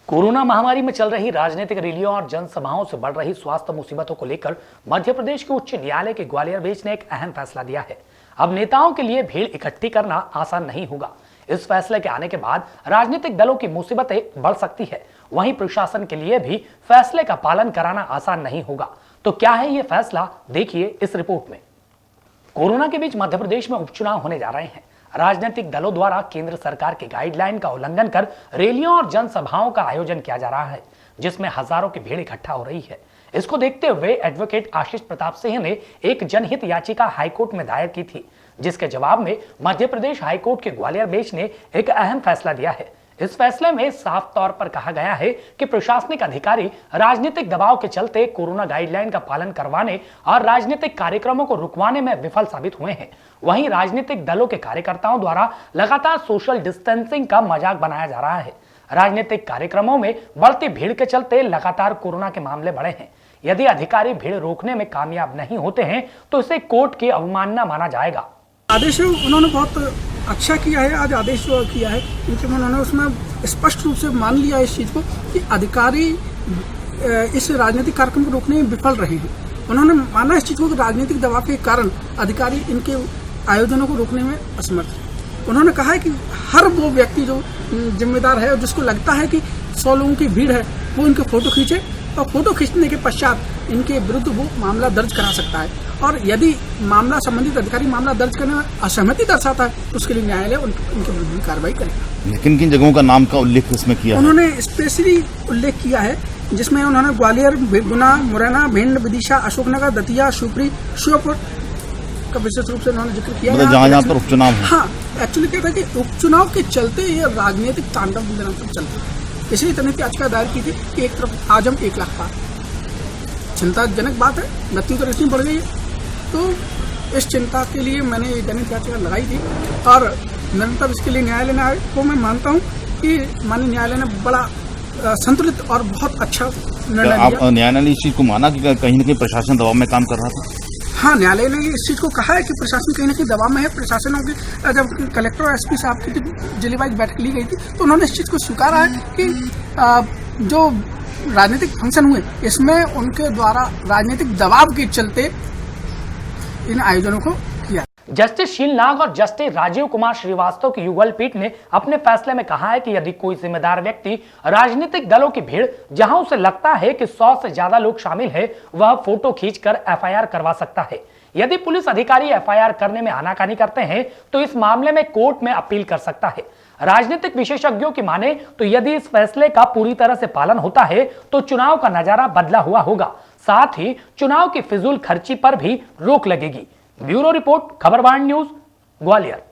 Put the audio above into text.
Corona महामारी में चल रही राजनीतिक रैलियों और जनसभाओं से बढ़ रही स्वास्थ्य मुसीबतों को लेकर मध्य प्रदेश के उच्च न्यायालय के ग्वालियर बेंच ने एक अहम फैसला दिया है। अब नेताओं के लिए भीड़ इकट्ठी करना आसान नहीं होगा। इस फैसले के आने के बाद राजनीतिक दलों की मुसीबतें बढ़ सकती है। वहीं प्रशासन के लिए भी फैसले का पालन कराना आसान नहीं होगा। तो क्या है ये फैसला, देखिए इस रिपोर्ट में। कोरोना के बीच मध्य प्रदेश में उपचुनाव होने जा रहे हैं। राजनीतिक दलों द्वारा केंद्र सरकार के गाइडलाइन का उल्लंघन कर रैलियों और जनसभाओं का आयोजन किया जा रहा है, जिसमें हजारों की भीड़ इकट्ठा हो रही है। इसको देखते हुए एडवोकेट आशीष प्रताप सिंह ने एक जनहित याचिका हाईकोर्ट में दायर की थी, जिसके जवाब में मध्य प्रदेश हाईकोर्ट के ग्वालियर बेंच ने एक अहम फैसला दिया है। इस फैसले में साफ तौर पर कहा गया है कि प्रशासनिक अधिकारी राजनीतिक दबाव के चलते कोरोना गाइडलाइन का पालन करवाने और राजनीतिक कार्यक्रमों को रुकवाने में विफल साबित हुए हैं। वहीं राजनीतिक दलों के कार्यकर्ताओं द्वारा लगातार सोशल डिस्टेंसिंग का मजाक बनाया जा रहा है। राजनीतिक कार्यक्रमों में बढ़ती भीड़ के चलते लगातार कोरोना के मामले बढ़े हैं। यदि अधिकारी भीड़ रोकने में कामयाब नहीं होते हैं तो इसे कोर्ट की अवमानना माना जाएगा। आदेश उन्होंने बहुत अच्छा किया है, आज आदेश जो किया है क्योंकि उन्होंने उसमें स्पष्ट रूप से मान लिया इस चीज को कि अधिकारी इस राजनीतिक कार्यक्रम को रोकने में विफल रहे हैं। उन्होंने माना इस चीज को कि राजनीतिक दबाव के कारण अधिकारी इनके आयोजनों को रोकने में असमर्थ है। उन्होंने कहा है कि हर वो व्यक्ति जो जिम्मेदार है और जिसको लगता है कि 100 लोगों की भीड़ है वो इनके फोटो खींचे और फोटो खींचने के पश्चात इनके विरुद्ध वो मामला दर्ज करा सकता है। और यदि मामला संबंधित अधिकारी मामला दर्ज करने में असहमति दर्शाता है तो उसके लिए न्यायालय उनके विरुद्ध कार्रवाई करेगा। किन किन जगहों का नाम का उल्लेख इसमें किया है? उन्होंने स्पेशली उल्लेख किया है जिसमें उन्होंने ग्वालियर, गुना, मुरैना, भिंड, विदिशा, अशोकनगर, दतिया, शिवपुरी, श्योपुर का विशेष रूप से उन्होंने जिक्र किया। मतलब जहाँ पर उपचुनाव है। हाँ, एक्चुअली क्या था कि उपचुनाव के चलते ये राजनीतिक तांडव निरंतर चलते हैं। इसलिए तनिक याचिका दायर की थी कि एक तरफ आज हम 1 लाख पार, चिंताजनक बात है, मृत्यु दर इतनी बढ़ गई है। तो इस चिंता के लिए मैंने ये जनहित याचिका लगाई थी और निरंतर इसके लिए न्यायालय ने आए को मैं मानता हूँ कि माननीय न्यायालय ने बड़ा संतुलित और बहुत अच्छा निर्णय लिया। आप न्यायालय ने इस चीज को माना कि कहीं न कहीं प्रशासन दबाव में काम कर रहा था? हाँ, न्यायालय ने इस चीज को कहा है कि प्रशासन कहीं न कहीं दबाव में है। प्रशासनों की जब कलेक्टर और एसपी साहब की जिले वाइज बैठक ली गई थी तो उन्होंने इस चीज को स्वीकारा है कि जो राजनीतिक फंक्शन हुए इसमें उनके द्वारा राजनीतिक दबाव के चलते इन आयोजनों को किया। जस्टिस शीलनाग और जस्टिस राजीव कुमार श्रीवास्तव की युगल पीठ ने अपने फैसले में कहा है कि यदि कोई जिम्मेदार व्यक्ति राजनीतिक दलों की भीड़ जहां उसे लगता है कि 100 से ज्यादा लोग शामिल हैं, वह फोटो खींचकर एफआईआर करवा सकता है। यदि पुलिस अधिकारी एफआईआर करने में आनाकानी करते हैं तो इस मामले में कोर्ट में अपील कर सकता है। राजनीतिक विशेषज्ञों की माने तो यदि इस फैसले का पूरी तरह से पालन होता है तो चुनाव का नजारा बदला हुआ होगा। साथ ही चुनाव की फिजूल खर्ची पर भी रोक लगेगी। Bureau report, Khabarwan news, Gwalior.